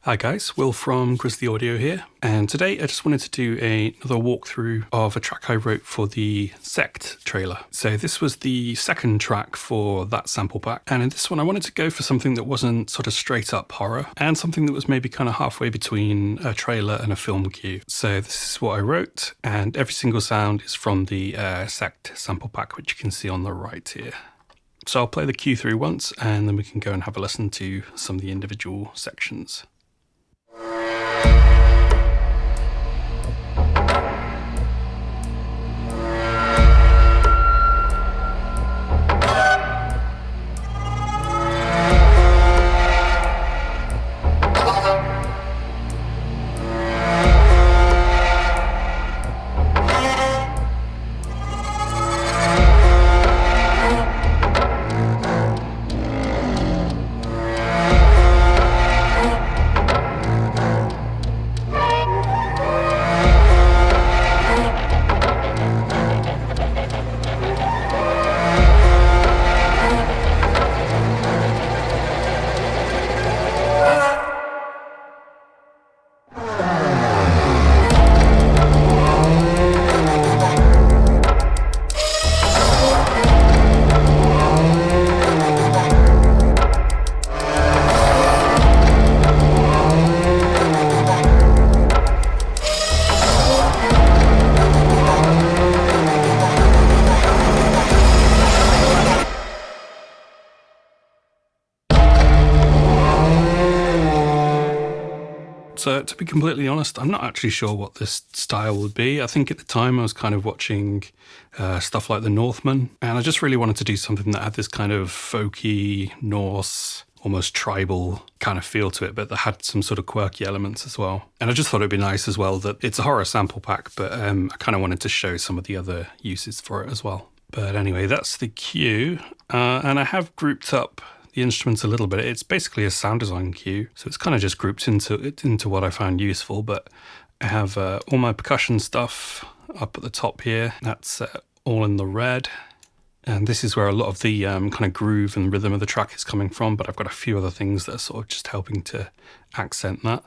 Hi guys, Will from Grizzly Audio here, and today I just wanted to do another walkthrough of a track I wrote for the SECT trailer. So this was the second track for that sample pack, and in this one I wanted to go for something that wasn't sort of straight up horror, and something that was maybe kind of halfway between a trailer and a film cue. So this is what I wrote, and every single sound is from the SECT sample pack, which you can see on the right here. So I'll play the cue through once, and then we can go and have a listen to some of the individual sections. So to be completely honest, I'm not actually sure what this style would be. I think at the time I was kind of watching stuff like The Northman, and I just really wanted to do something that had this kind of folky, Norse, almost tribal kind of feel to it, but that had some sort of quirky elements as well. And I just thought it'd be nice as well that it's a horror sample pack, but I kind of wanted to show some of the other uses for it as well. But anyway, that's the cue, and I have grouped up the instruments a little bit. It's basically a sound design cue, so it's kind of just grouped into what I found useful. But I have all my percussion stuff up at the top here. That's all in the red, and this is where a lot of the kind of groove and rhythm of the track is coming from. But I've got a few other things that are sort of just helping to accent that.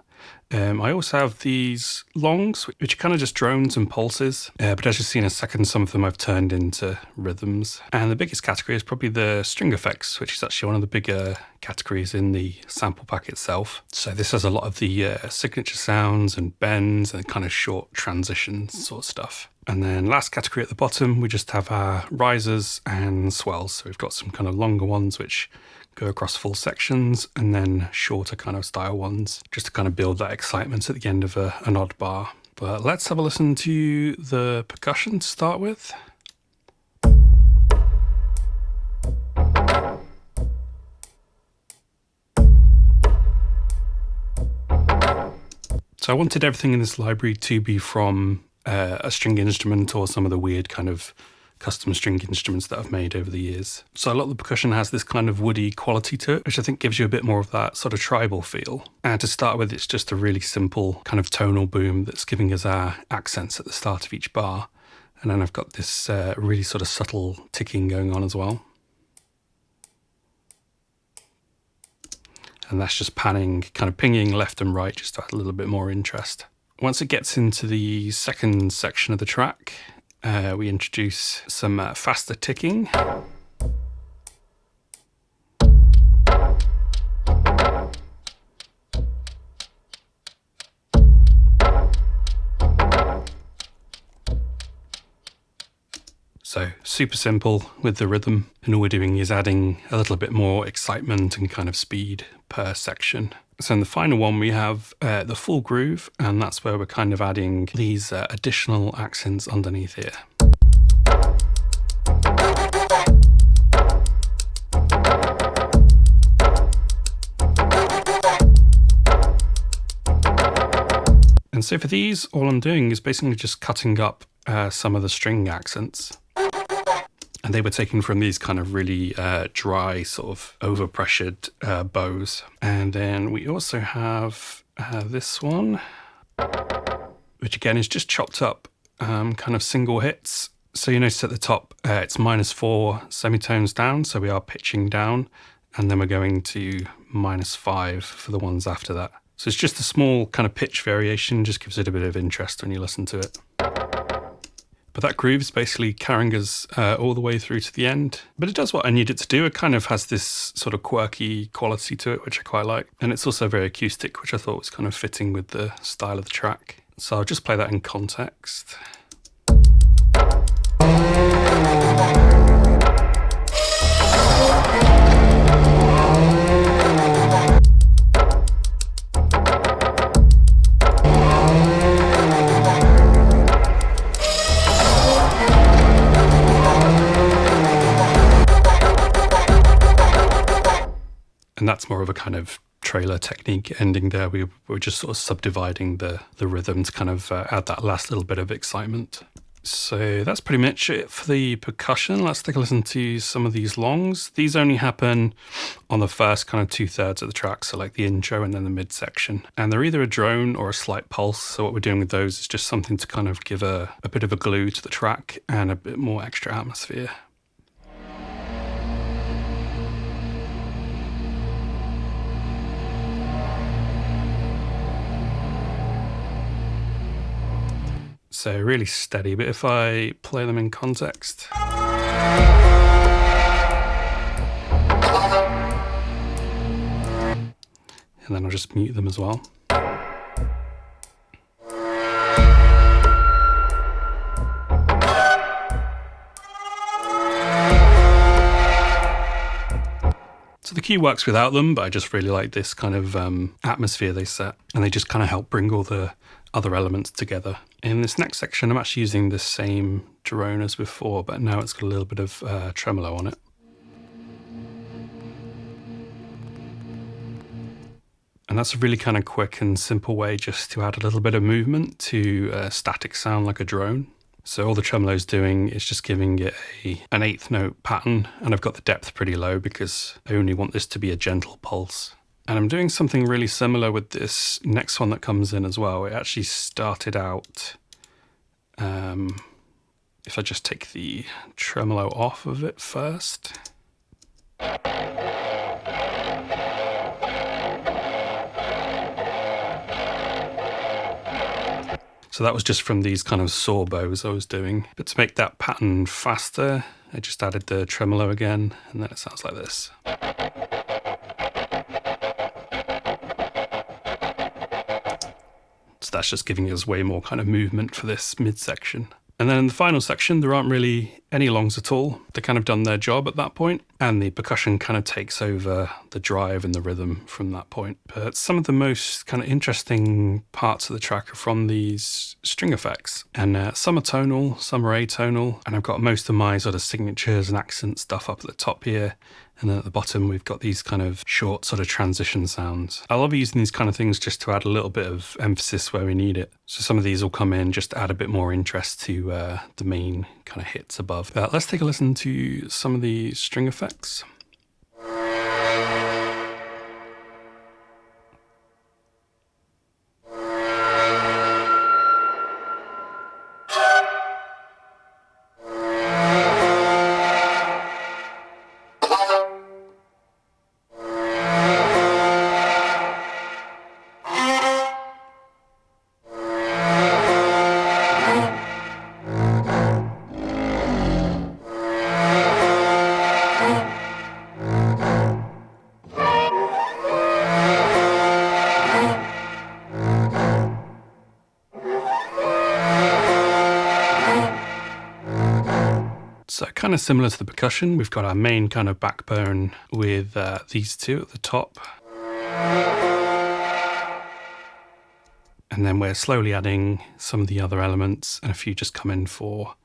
I also have these longs, which are kind of just drones and pulses, but as you'll see in a second, some of them I've turned into rhythms. And the biggest category is probably the string effects, which is actually one of the bigger categories in the sample pack itself. So this has a lot of the signature sounds and bends and kind of short transitions sort of stuff. And then last category at the bottom, we just have our risers and swells. So we've got some kind of longer ones which go across full sections, and then shorter kind of style ones, just to kind of build that excitement at the end of an odd bar. But let's have a listen to the percussion to start with. So I wanted everything in this library to be from a string instrument or some of the weird kind of custom string instruments that I've made over the years. So a lot of the percussion has this kind of woody quality to it, which I think gives you a bit more of that sort of tribal feel. And to start with, it's just a really simple kind of tonal boom that's giving us our accents at the start of each bar. And then I've got this really sort of subtle ticking going on as well. And that's just panning, kind of pinging left and right just to add a little bit more interest. Once it gets into the second section of the track, we introduce some faster ticking. So super simple with the rhythm, and all we're doing is adding a little bit more excitement and kind of speed per section. So in the final one, we have the full groove, and that's where we're kind of adding these additional accents underneath here. And so for these, all I'm doing is basically just cutting up some of the string accents. And they were taken from these kind of really dry, sort of overpressured bows. And then we also have this one, which again is just chopped up kind of single hits. So you notice at the top, it's -4 semitones down, so we are pitching down, and then we're going to -5 for the ones after that. So it's just a small kind of pitch variation, just gives it a bit of interest when you listen to it. But that groove is basically carrying us all the way through to the end. But it does what I need it to do. It kind of has this sort of quirky quality to it, which I quite like. And it's also very acoustic, which I thought was kind of fitting with the style of the track. So I'll just play that in context. And that's more of a kind of trailer technique ending there. We were just sort of subdividing the rhythm to kind of add that last little bit of excitement. So that's pretty much it for the percussion. Let's take a listen to some of these longs. These only happen on the first kind of 2/3 of the track, so like the intro and then the midsection. And they're either a drone or a slight pulse. So what we're doing with those is just something to kind of give a bit of a glue to the track and a bit more extra atmosphere. So really steady, but if I play them in context. And then I'll just mute them as well. So the key works without them, but I just really like this kind of atmosphere they set. And they just kind of help bring all the other elements together. In this next section, I'm actually using the same drone as before, but now it's got a little bit of tremolo on it. And that's a really kind of quick and simple way just to add a little bit of movement to a static sound like a drone. So all the tremolo's doing is just giving it an 1/8 note pattern, and I've got the depth pretty low because I only want this to be a gentle pulse. And I'm doing something really similar with this next one that comes in as well. It actually started out, if I just take the tremolo off of it first. So that was just from these kind of saw bows I was doing. But to make that pattern faster, I just added the tremolo again, and then it sounds like this. So that's just giving us way more kind of movement for this midsection. And then in the final section, there aren't really any longs at all. They've kind of done their job at that point, and the percussion kind of takes over the drive and the rhythm from that point. But some of the most kind of interesting parts of the track are from these string effects. And some are tonal, some are atonal, and I've got most of my sort of signatures and accent stuff up at the top here. And then at the bottom, we've got these kind of short sort of transition sounds. I love using these kind of things just to add a little bit of emphasis where we need it. So some of these will come in just to add a bit more interest to the main kind of hits above. Let's take a listen to some of the string effects. So kind of similar to the percussion, we've got our main kind of backbone with these two at the top. And then we're slowly adding some of the other elements, and a few just come in for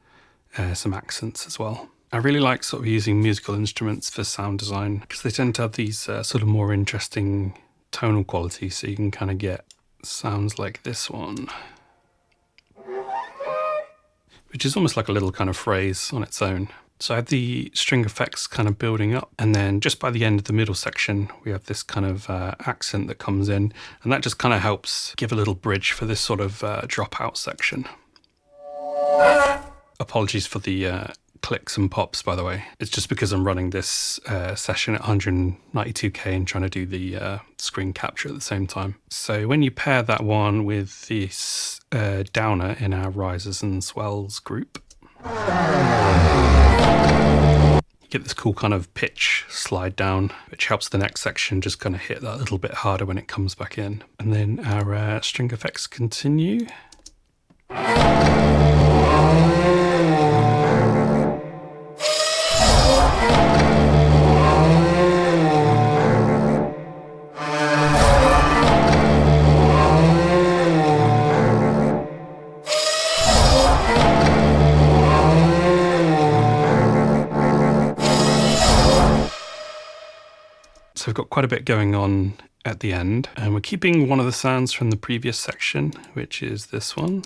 some accents as well. I really like sort of using musical instruments for sound design because they tend to have these sort of more interesting tonal qualities, so you can kind of get sounds like this one, which is almost like a little kind of phrase on its own. So I have the string effects kind of building up, and then just by the end of the middle section, we have this kind of accent that comes in, and that just kind of helps give a little bridge for this sort of dropout section. Apologies for the clicks and pops, by the way. It's just because I'm running this session at 192K and trying to do the screen capture at the same time. So when you pair that one with this downer in our rises and swells group, you get this cool kind of pitch slide down, which helps the next section just kind of hit that little bit harder when it comes back in. And then our string effects continue. So we've got quite a bit going on at the end, and we're keeping one of the sounds from the previous section, which is this one.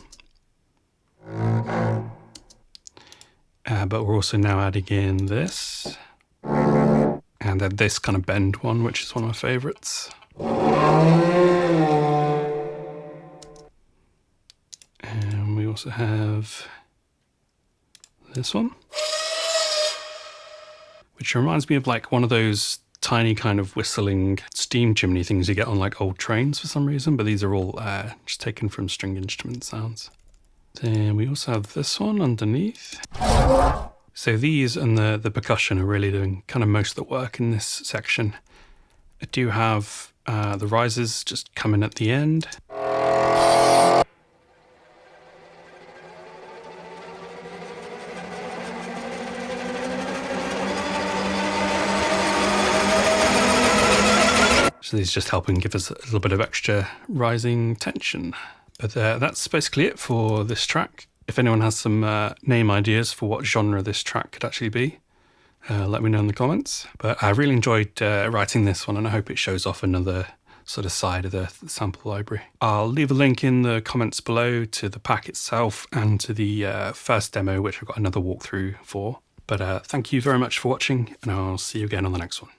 But we're also now adding in this, and then this kind of bend one, which is one of my favorites. And we also have this one, which reminds me of like one of those tiny kind of whistling steam chimney things you get on like old trains for some reason, but these are all just taken from string instrument sounds. Then we also have this one underneath. So these and the percussion are really doing kind of most of the work in this section. I do have the rises just coming at the end. So these just helping give us a little bit of extra rising tension. But that's basically it for this track. If anyone has some name ideas for what genre this track could actually be, let me know in the comments. But I really enjoyed writing this one, and I hope it shows off another sort of side of the sample library. I'll leave a link in the comments below to the pack itself and to the first demo, which I've got another walkthrough for. But thank you very much for watching, and I'll see you again on the next one.